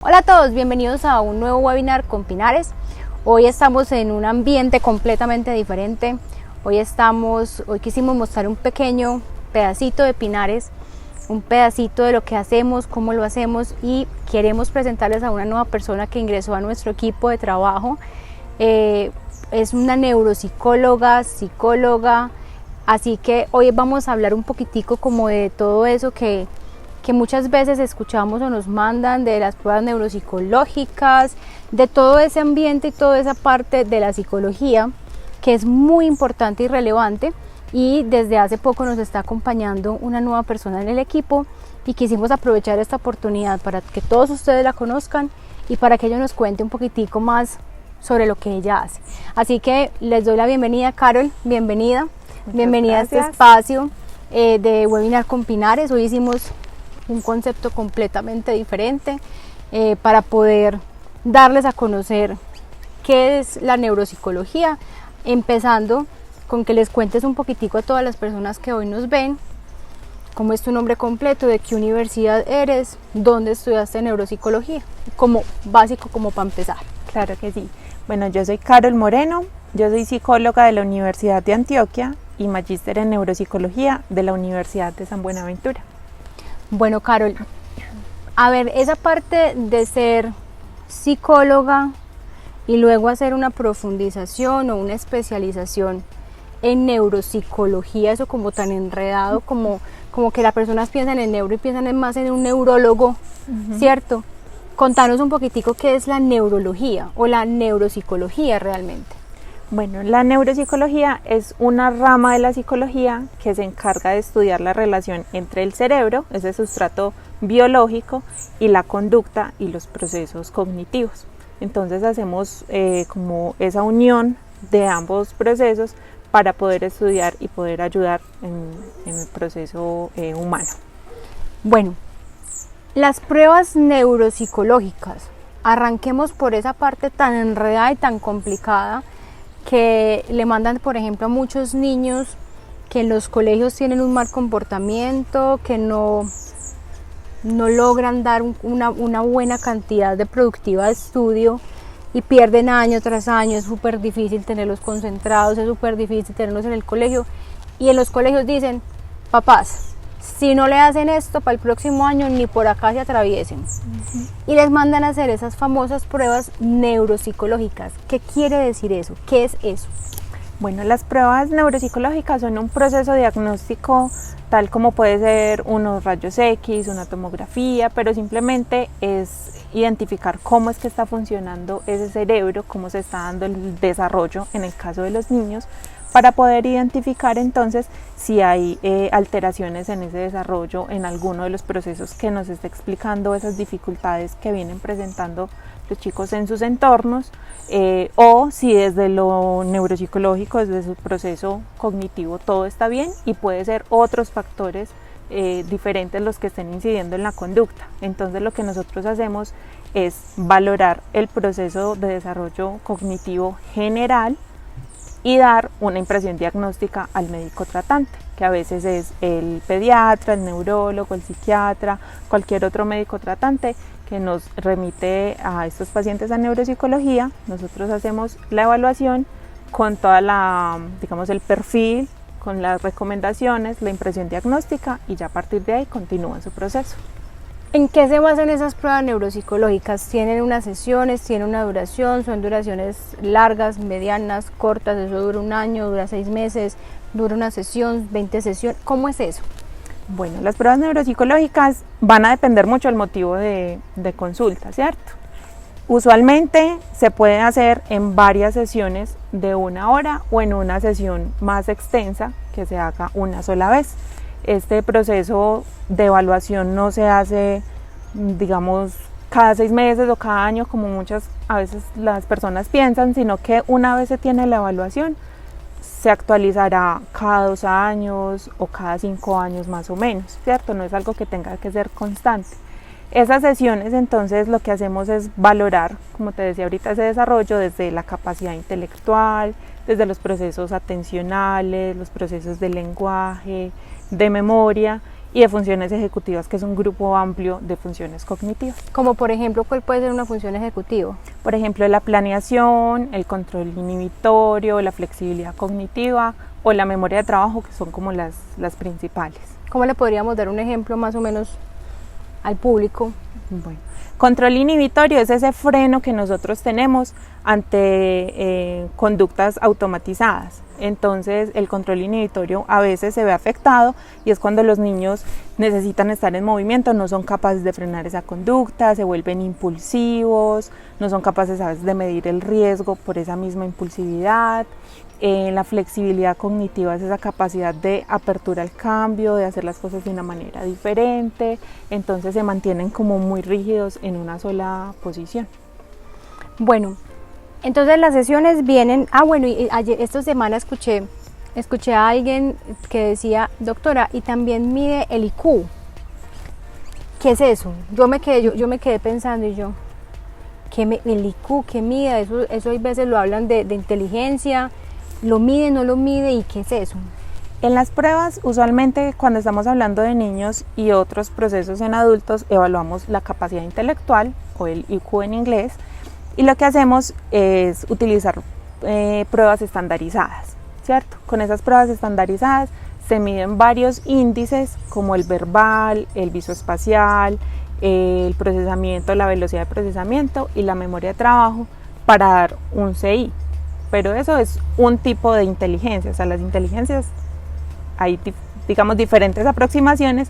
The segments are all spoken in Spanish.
Hola a todos, bienvenidos a un nuevo webinar con Pinares. Hoy estamos en un ambiente completamente diferente. Hoy quisimos mostrar un pequeño pedacito de Pinares, un pedacito de lo que hacemos, cómo lo hacemos, y queremos presentarles a una nueva persona que ingresó a nuestro equipo de trabajo. Es una neuropsicóloga, psicóloga, así que hoy vamos a hablar un poquitico como de todo eso que muchas veces escuchamos o nos mandan, de las pruebas neuropsicológicas, de todo ese ambiente y toda esa parte de la psicología que es muy importante y relevante. Y desde hace poco nos está acompañando una nueva persona en el equipo y quisimos aprovechar esta oportunidad para que todos ustedes la conozcan y para que ella nos cuente un poquitico más sobre lo que ella hace. Así que les doy la bienvenida. Carol, bienvenida. Bienvenida a este espacio de webinar con Pinares. Hoy hicimos un concepto completamente diferente para poder darles a conocer qué es la neuropsicología, empezando con que les cuentes un poquitico a todas las personas que hoy nos ven cómo es tu nombre completo, de qué universidad eres, dónde estudiaste neuropsicología, como básico, como para empezar. Claro que sí. Bueno, yo soy Carol Moreno, yo soy psicóloga de la Universidad de Antioquia y magíster en neuropsicología de la Universidad de San Buenaventura. Bueno, Carol, a ver, esa parte de ser psicóloga y luego hacer una profundización o una especialización en neuropsicología, eso como tan enredado, como que las personas piensan en neuro y piensan más en un neurólogo, ¿cierto? Contanos un poquitico qué es la neurología o la neuropsicología realmente. Bueno, la neuropsicología es una rama de la psicología que se encarga de estudiar la relación entre el cerebro, ese sustrato biológico, y la conducta y los procesos cognitivos. Entonces hacemos como esa unión de ambos procesos para poder estudiar y poder ayudar en el proceso humano. Bueno, las pruebas neuropsicológicas, arranquemos por esa parte tan enredada y tan complicada que le mandan, por ejemplo, a muchos niños que en los colegios tienen un mal comportamiento, que no logran dar una buena cantidad de productiva de estudio y pierden año tras año. Es súper difícil tenerlos concentrados, es súper difícil tenerlos en el colegio, y en los colegios dicen: papás, si no le hacen esto para el próximo año ni por acá se atraviesen. Y les mandan a hacer esas famosas pruebas neuropsicológicas. ¿Qué quiere decir eso? ¿Qué es eso? Bueno, las pruebas neuropsicológicas son un proceso diagnóstico tal como puede ser unos rayos X, una tomografía, pero simplemente es identificar cómo es que está funcionando ese cerebro, cómo se está dando el desarrollo en el caso de los niños, para poder identificar entonces si hay alteraciones en ese desarrollo, en alguno de los procesos que nos está explicando esas dificultades que vienen presentando los chicos en sus entornos, o si desde lo neuropsicológico, desde su proceso cognitivo todo está bien y puede ser otros factores diferentes los que estén incidiendo en la conducta. Entonces lo que nosotros hacemos es valorar el proceso de desarrollo cognitivo general y dar una impresión diagnóstica al médico tratante, que a veces es el pediatra, el neurólogo, el psiquiatra, cualquier otro médico tratante que nos remite a estos pacientes a neuropsicología. Nosotros hacemos la evaluación con toda el perfil, con las recomendaciones, la impresión diagnóstica, y ya a partir de ahí continúa su proceso. ¿En qué se basan esas pruebas neuropsicológicas? ¿Tienen unas sesiones? ¿Tienen una duración? ¿Son duraciones largas, medianas, cortas? ¿Eso dura un año, dura 6 meses, dura una sesión, 20 sesiones? ¿Cómo es eso? Bueno, las pruebas neuropsicológicas van a depender mucho del motivo de consulta, ¿cierto? Usualmente se puede hacer en varias sesiones de 1 hora o en una sesión más extensa que se haga una sola vez. Este proceso de evaluación no se hace, digamos, cada 6 meses o cada año como a veces las personas piensan, sino que una vez se tiene la evaluación, se actualizará cada 2 años o cada 5 años más o menos, ¿cierto? No es algo que tenga que ser constante. Esas sesiones entonces lo que hacemos es valorar, como te decía ahorita, ese desarrollo desde la capacidad intelectual, desde los procesos atencionales, los procesos de lenguaje, de memoria, y de funciones ejecutivas, que es un grupo amplio de funciones cognitivas. Como por ejemplo, ¿cuál puede ser una función ejecutiva? Por ejemplo, la planeación, el control inhibitorio, la flexibilidad cognitiva o la memoria de trabajo, que son como las principales. ¿Cómo le podríamos dar un ejemplo más o menos al público? Bueno, control inhibitorio es ese freno que nosotros tenemos ante conductas automatizadas. Entonces el control inhibitorio a veces se ve afectado y es cuando los niños necesitan estar en movimiento, no son capaces de frenar esa conducta, se vuelven impulsivos, no son capaces a veces de medir el riesgo por esa misma impulsividad. La flexibilidad cognitiva es esa capacidad de apertura al cambio, de hacer las cosas de una manera diferente, entonces se mantienen como muy rígidos en una sola posición. Bueno, entonces las sesiones vienen, y ayer, esta semana escuché a alguien que decía, doctora, y también mide el IQ. ¿Qué es eso? Yo me quedé pensando y el IQ, ¿qué mide? Eso hay veces lo hablan de inteligencia, ¿lo mide, no lo mide y qué es eso? En las pruebas, usualmente cuando estamos hablando de niños y otros procesos en adultos, evaluamos la capacidad intelectual o el IQ en inglés, y lo que hacemos es utilizar pruebas estandarizadas, ¿cierto? Con esas pruebas estandarizadas se miden varios índices como el verbal, el visoespacial, el procesamiento, la velocidad de procesamiento y la memoria de trabajo para dar un CI. Pero eso es un tipo de inteligencia, o sea, las inteligencias hay, digamos, diferentes aproximaciones,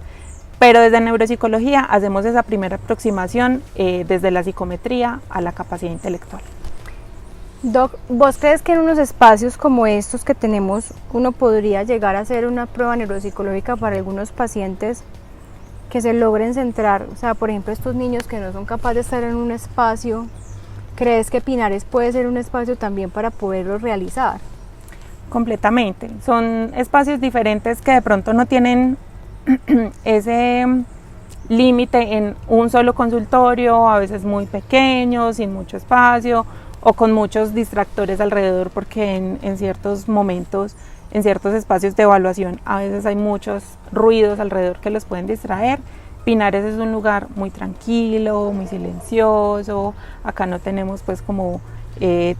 pero desde neuropsicología hacemos esa primera aproximación desde la psicometría a la capacidad intelectual. Doc, ¿vos crees que en unos espacios como estos que tenemos uno podría llegar a hacer una prueba neuropsicológica para algunos pacientes que se logren centrar? O sea, por ejemplo, estos niños que no son capaces de estar en un espacio, ¿crees que Pinares puede ser un espacio también para poderlo realizar? Completamente, son espacios diferentes que de pronto no tienen ese límite en un solo consultorio, a veces muy pequeño, sin mucho espacio o con muchos distractores alrededor, porque en ciertos momentos, en ciertos espacios de evaluación, a veces hay muchos ruidos alrededor que los pueden distraer. Pinares es un lugar muy tranquilo, muy silencioso, acá no tenemos pues como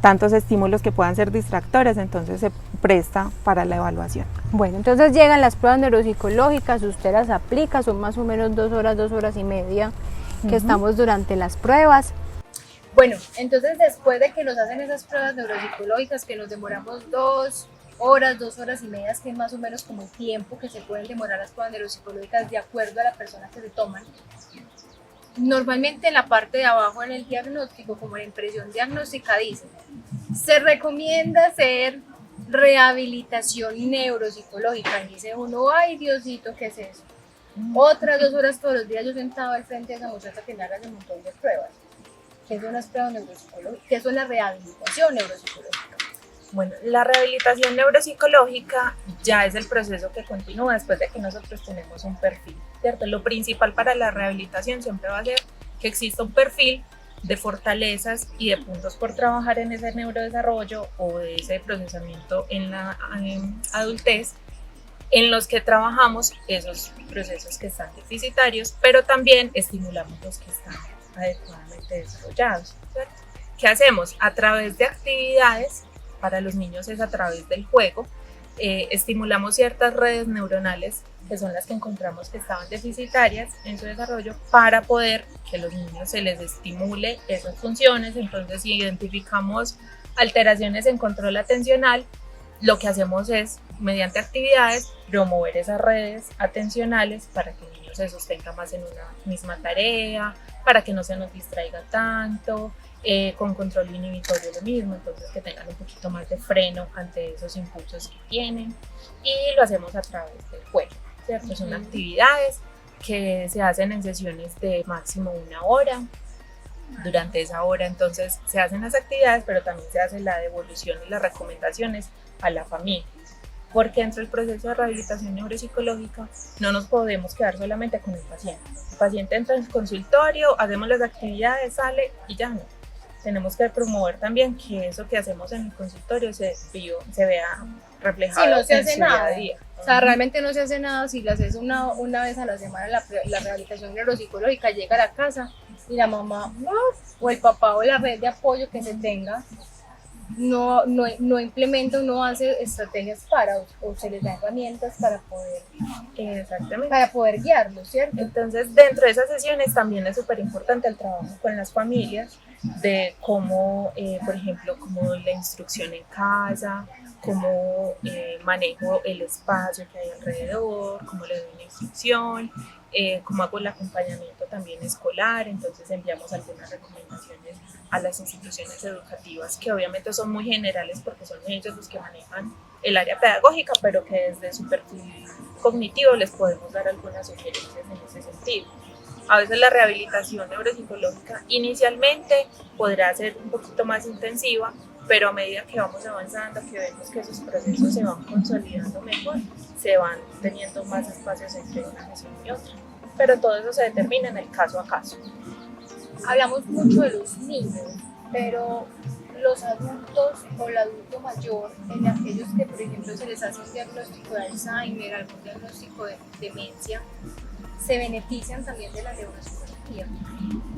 tantos estímulos que puedan ser distractores, entonces se presta para la evaluación. Bueno, entonces llegan las pruebas neuropsicológicas, usted las aplica, son más o menos 2 horas y media que estamos durante las pruebas. Bueno, entonces después de que nos hacen esas pruebas neuropsicológicas, que nos demoramos 2 horas y media, que es más o menos como el tiempo que se pueden demorar las pruebas neuropsicológicas de acuerdo a la persona que se toman. Normalmente en la parte de abajo en el diagnóstico, como la impresión diagnóstica, dice, se recomienda hacer rehabilitación neuropsicológica. Y dice uno, ay Diosito, ¿qué es eso? Otras 2 horas todos los días yo sentado al frente de esa muchacha que me haga un montón de pruebas. ¿Qué son las pruebas neuropsicológicas? ¿Qué son la rehabilitación neuropsicológica? Bueno, la rehabilitación neuropsicológica ya es el proceso que continúa después de que nosotros tenemos un perfil, ¿cierto? Lo principal para la rehabilitación siempre va a ser que exista un perfil de fortalezas y de puntos por trabajar en ese neurodesarrollo o de ese procesamiento en la adultez, en los que trabajamos esos procesos que están deficitarios, pero también estimulamos los que están adecuadamente desarrollados, ¿cierto? ¿Qué hacemos? A través de actividades, para los niños es a través del juego, estimulamos ciertas redes neuronales que son las que encontramos que estaban deficitarias en su desarrollo para poder que los niños se les estimule esas funciones. Entonces, si identificamos alteraciones en control atencional, lo que hacemos es, mediante actividades, promover esas redes atencionales para que el niño se sostenga más en una misma tarea, para que no se nos distraiga tanto. Con control inhibitorio lo mismo, entonces que tengan un poquito más de freno ante esos impulsos que tienen, y lo hacemos a través del juego, ¿cierto? Son actividades que se hacen en sesiones de máximo 1 hora. Durante esa hora entonces se hacen las actividades, pero también se hace la devolución y las recomendaciones a la familia, porque dentro del proceso de rehabilitación neuropsicológica no nos podemos quedar solamente con el paciente. El paciente entra en el consultorio, hacemos las actividades, sale y ya no. Tenemos que promover también que eso que hacemos en el consultorio se vea reflejado no se hace en su nada. día a día. O sea, realmente no se hace nada si le haces una vez a la semana la rehabilitación neuropsicológica, llega a la casa y la mamá o el papá o la red de apoyo que se tenga no implementa o no hace estrategias o se les da herramientas Exactamente. para poder guiarlos, ¿cierto? Entonces, dentro de esas sesiones también es súper importante el trabajo con las familias, de cómo, por ejemplo, cómo la instrucción en casa, cómo manejo el espacio que hay alrededor, cómo le doy una instrucción, cómo hago el acompañamiento también escolar. Entonces enviamos algunas recomendaciones a las instituciones educativas que obviamente son muy generales porque son ellos los que manejan el área pedagógica, pero que desde su perfil cognitivo les podemos dar algunas sugerencias en ese sentido. A veces la rehabilitación neuropsicológica inicialmente podrá ser un poquito más intensiva, pero a medida que vamos avanzando, que vemos que esos procesos se van consolidando mejor, se van teniendo más espacios entre una sesión y otra. Pero todo eso se determina en el caso a caso. Hablamos mucho de los niños, pero los adultos o el adulto mayor, en aquellos que por ejemplo se les hace un diagnóstico de Alzheimer, algún diagnóstico de demencia, se benefician también de la neuropsicología.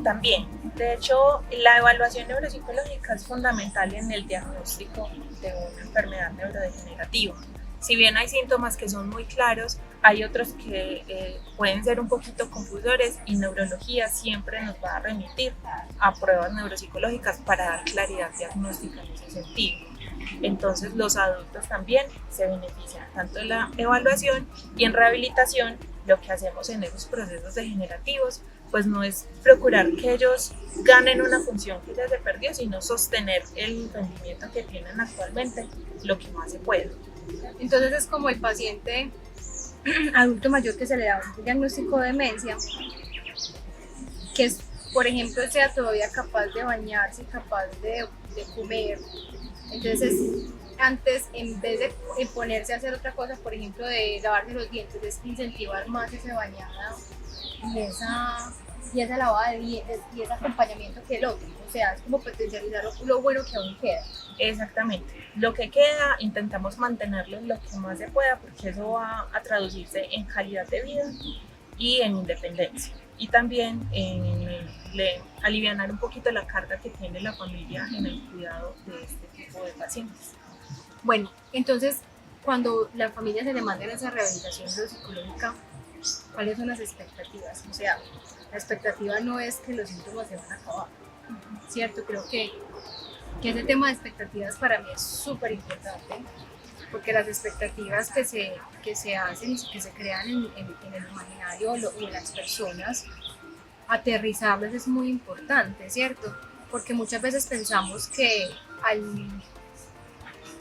También, de hecho, la evaluación neuropsicológica es fundamental en el diagnóstico de una enfermedad neurodegenerativa. Si bien hay síntomas que son muy claros, hay otros que pueden ser un poquito confusores, y neurología siempre nos va a remitir a pruebas neuropsicológicas para dar claridad diagnóstica en ese sentido. Entonces los adultos también se benefician tanto de la evaluación, y en rehabilitación lo que hacemos en esos procesos degenerativos pues no es procurar que ellos ganen una función que ya se perdió, sino sostener el rendimiento que tienen actualmente lo que más se puede. Entonces es como el paciente adulto mayor que se le da un diagnóstico de demencia, que es, por ejemplo, sea todavía capaz de bañarse, capaz de comer. Entonces antes, en vez de ponerse a hacer otra cosa, por ejemplo de lavarse los dientes, es incentivar más esa bañada y esa lavada de dientes y ese acompañamiento que el otro. O sea, es como potencializar lo bueno que aún queda. Exactamente. Lo que queda intentamos mantenerlo lo que más se pueda, porque eso va a traducirse en calidad de vida y en independencia. Y también en alivianar un poquito la carga que tiene la familia en el cuidado de este tipo de pacientes. Bueno, entonces, cuando la familia se le manda esa rehabilitación neuropsicológica, ¿cuáles son las expectativas? O sea, la expectativa no es que los síntomas se van a acabar, ¿cierto? Creo que ese tema de expectativas para mí es súper importante, porque las expectativas que se hacen y que se crean en el imaginario o en las personas, aterrizarlas es muy importante, ¿cierto? Porque muchas veces pensamos que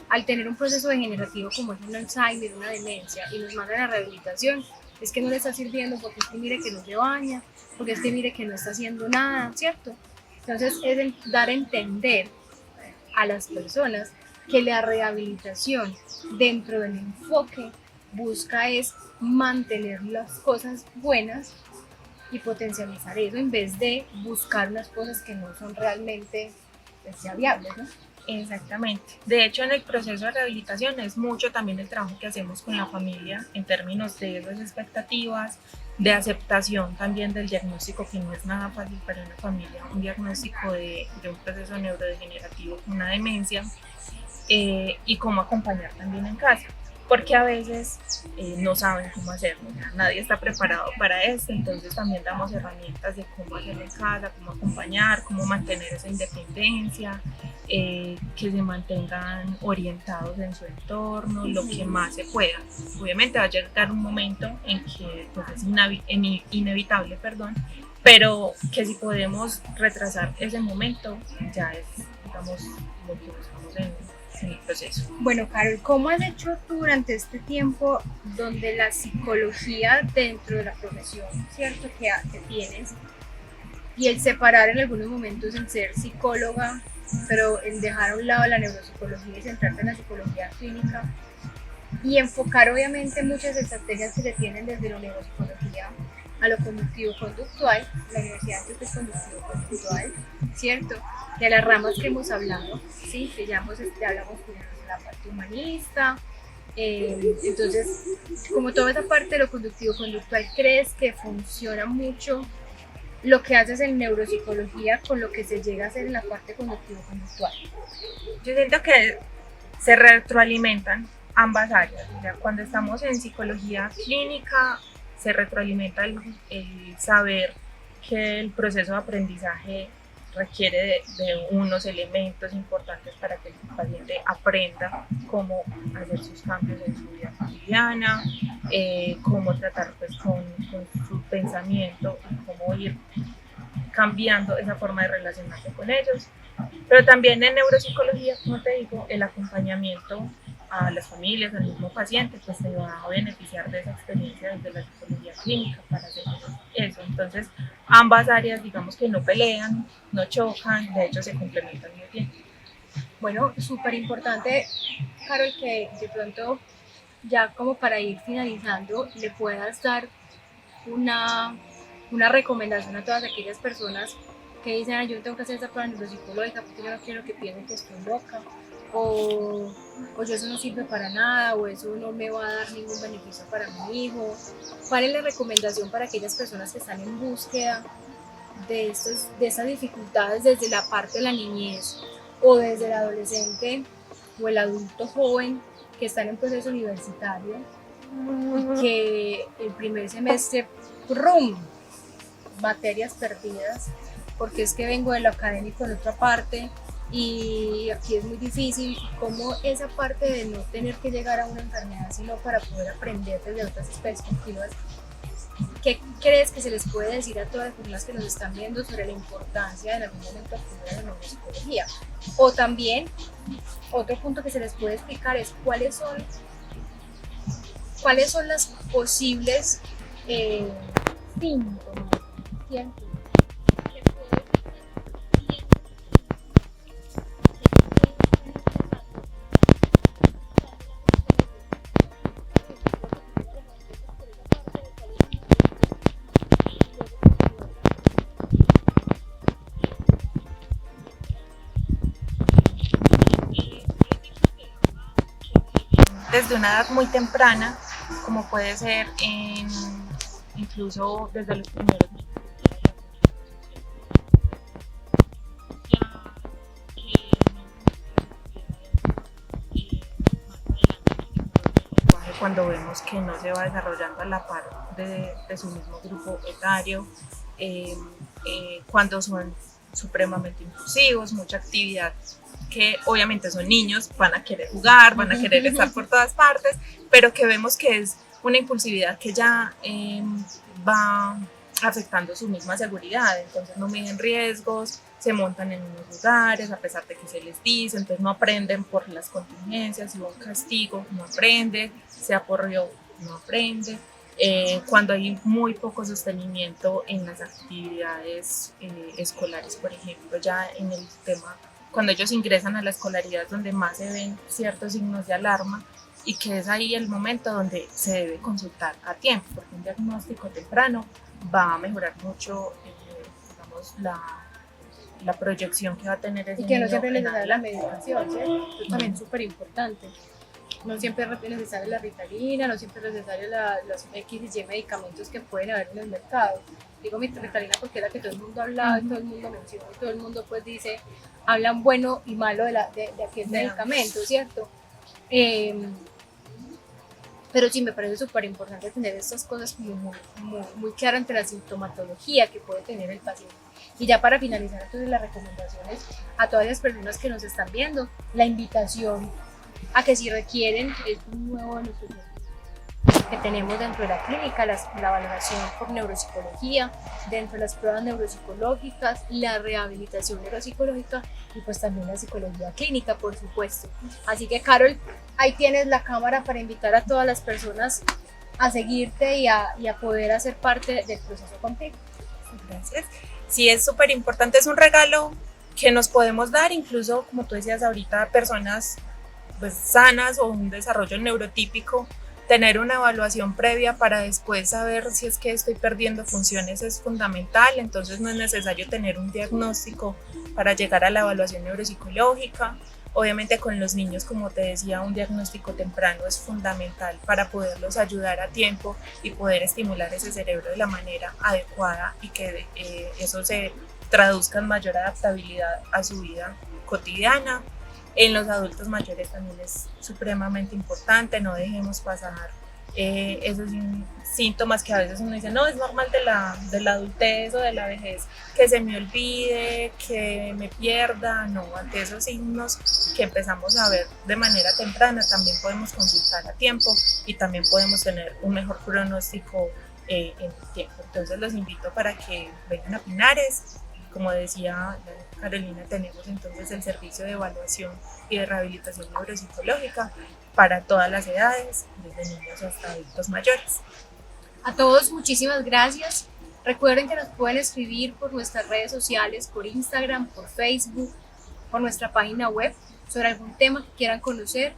al tener un proceso degenerativo como es un Alzheimer, una demencia, y nos mandan a rehabilitación, es que no le está sirviendo porque es que mire que no se baña, porque es que mire que no está haciendo nada, ¿cierto? Entonces es dar a entender a las personas que la rehabilitación dentro del enfoque busca es mantener las cosas buenas y potencializar eso en vez de buscar unas cosas que no son realmente viables, ¿no? Exactamente. De hecho, en el proceso de rehabilitación es mucho también el trabajo que hacemos con la familia en términos de esas expectativas, de aceptación también del diagnóstico, que no es nada fácil para una familia, un diagnóstico de un proceso neurodegenerativo con una demencia, y cómo acompañar también en casa, porque a veces no saben cómo hacerlo, nadie está preparado para esto. Entonces también damos herramientas de cómo hacerlo en casa, cómo acompañar, cómo mantener esa independencia, que se mantengan orientados en su entorno, lo que más se pueda. Obviamente va a llegar un momento en que pues, es inevitable, pero que si podemos retrasar ese momento, ya es, digamos, lo que buscamos en el proceso. Bueno, Carol, ¿cómo has hecho tú durante este tiempo donde la psicología dentro de la profesión, cierto, que tienes, y el separar en algunos momentos el ser psicóloga, pero el dejar a un lado la neuropsicología y centrarte en la psicología clínica, y enfocar obviamente muchas estrategias que se tienen desde la neuropsicología a lo cognitivo-conductual, la Universidad de Cognitivo-Conductual, ¿cierto? De las ramas que hemos hablado, ¿sí? Que ya hablamos de la parte humanista, Entonces, como toda esa parte de lo conductivo-conductual, ¿crees que funciona mucho lo que haces en neuropsicología con lo que se llega a hacer en la parte conductivo-conductual? Yo siento que se retroalimentan ambas áreas. O sea, cuando estamos en psicología clínica, se retroalimenta el saber que el proceso de aprendizaje requiere de unos elementos importantes para que el paciente aprenda cómo hacer sus cambios en su vida cotidiana, cómo tratar pues, con su pensamiento y cómo ir cambiando esa forma de relacionarse con ellos. Pero también en neuropsicología, como te digo, el acompañamiento a las familias, al mismo paciente, pues se va a beneficiar de esa experiencia desde la psicología clínica para hacer eso. Entonces, ambas áreas, digamos que no pelean, no chocan, de hecho se complementan muy bien. Bueno, súper importante, Carol, que de pronto, ya como para ir finalizando, le puedas dar una recomendación a todas aquellas personas que dicen, yo tengo que hacer esa prueba neuropsicológica porque yo no quiero que piensen que estoy loca, o yo eso no sirve para nada, o eso no me va a dar ningún beneficio para mi hijo. ¿Cuál es la recomendación para aquellas personas que están en búsqueda de esas dificultades desde la parte de la niñez o desde el adolescente o el adulto joven que están en proceso universitario y que el primer semestre, ¡prum!, materias perdidas, porque es que vengo de lo académico en otra parte y aquí es muy difícil, como esa parte de no tener que llegar a una enfermedad sino para poder aprender desde otras perspectivas? ¿Qué crees que se les puede decir a todas las personas que nos están viendo sobre la importancia de en algún momento acudir a la neuropsicología? O también, otro punto que se les puede explicar es cuáles son las posibles síntomas científicos que pueden desde una edad muy temprana, como puede ser incluso desde los primeros cuando vemos que no se va desarrollando a la par de su mismo grupo etario, cuando son supremamente impulsivos, mucha actividad, que obviamente son niños, van a querer jugar, van a querer estar por todas partes, pero que vemos que es una impulsividad que ya va afectando su misma seguridad, entonces no miden riesgos, se montan en unos lugares a pesar de que se les dice, entonces no aprenden por las contingencias, si hubo un castigo no aprende, se aporreó no aprende. Cuando hay muy poco sostenimiento en las actividades escolares, por ejemplo, ya en el tema, cuando ellos ingresan a la escolaridad es donde más se ven ciertos signos de alarma y que es ahí el momento donde se debe consultar a tiempo, porque un diagnóstico temprano va a mejorar mucho digamos, la proyección que va a tener ese niño. Y que no siempre es necesaria la medicación, ¿sí? Eso también es súper importante. No siempre es necesaria la Ritalina, no siempre es necesaria los X y Y medicamentos que pueden haber en el mercado. Digo mi Ritalina porque es la que todo el mundo habla, todo el mundo menciona, y todo el mundo pues dice, hablan bueno y malo de aquel medicamento, ¿cierto? Pero sí me parece súper importante tener estas cosas muy claras ante la sintomatología que puede tener el paciente. Y ya para finalizar entonces las recomendaciones a todas las personas que nos están viendo, la invitación a que si requieren, es un nuevo de nuestros que tenemos dentro de la clínica, la valoración por neuropsicología, dentro de las pruebas neuropsicológicas, la rehabilitación neuropsicológica y pues también la psicología clínica, por supuesto. Así que Carol, ahí tienes la cámara para invitar a todas las personas a seguirte y a poder hacer parte del proceso contigo. Gracias. Sí, es súper importante, es un regalo que nos podemos dar, incluso como tú decías ahorita, personas pues, sanas o un desarrollo neurotípico, tener una evaluación previa para después saber si es que estoy perdiendo funciones es fundamental, entonces no es necesario tener un diagnóstico para llegar a la evaluación neuropsicológica Obviamente con los niños, como te decía, un diagnóstico temprano es fundamental para poderlos ayudar a tiempo y poder estimular ese cerebro de la manera adecuada y que eso se traduzca en mayor adaptabilidad a su vida cotidiana. En los adultos mayores también es supremamente importante, no dejemos pasar esos síntomas que a veces uno dice, no, es normal de la adultez o de la vejez, que se me olvide, que me pierda. No, ante esos signos que empezamos a ver de manera temprana, también podemos consultar a tiempo y también podemos tener un mejor pronóstico en el tiempo. Entonces los invito para que vengan a Pinares. Como decía Carolina, tenemos entonces el servicio de evaluación y de rehabilitación neuropsicológica para todas las edades, desde niños hasta adultos mayores. A todos muchísimas gracias. Recuerden que nos pueden escribir por nuestras redes sociales, por Instagram, por Facebook, por nuestra página web, sobre algún tema que quieran conocer.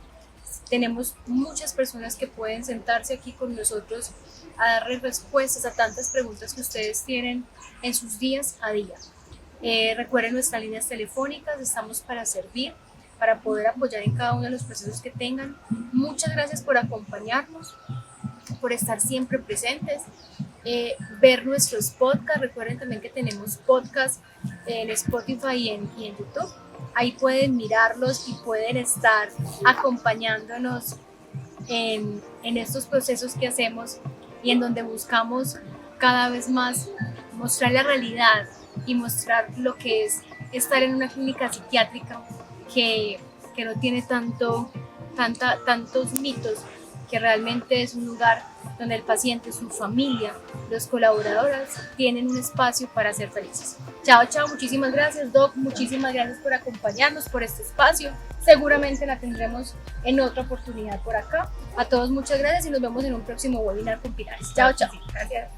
Tenemos muchas personas que pueden sentarse aquí con nosotros a darles respuestas a tantas preguntas que ustedes tienen en sus días a día. Recuerden nuestras líneas telefónicas, estamos para servir, para poder apoyar en cada uno de los procesos que tengan. Muchas gracias por acompañarnos, por estar siempre presentes, ver nuestros podcasts. Recuerden también que tenemos podcasts en Spotify y en YouTube. Ahí pueden mirarlos y pueden estar acompañándonos en estos procesos que hacemos y en donde buscamos cada vez más mostrar la realidad y mostrar lo que es estar en una clínica psiquiátrica que no tiene tantos mitos, que realmente es un lugar donde el paciente, su familia, los colaboradores tienen un espacio para ser felices. Chao, chao, muchísimas gracias, Doc, muchísimas gracias por acompañarnos por este espacio. Seguramente la tendremos en otra oportunidad por acá. A todos muchas gracias y nos vemos en un próximo webinar con Pinares. Chao, chao. Gracias.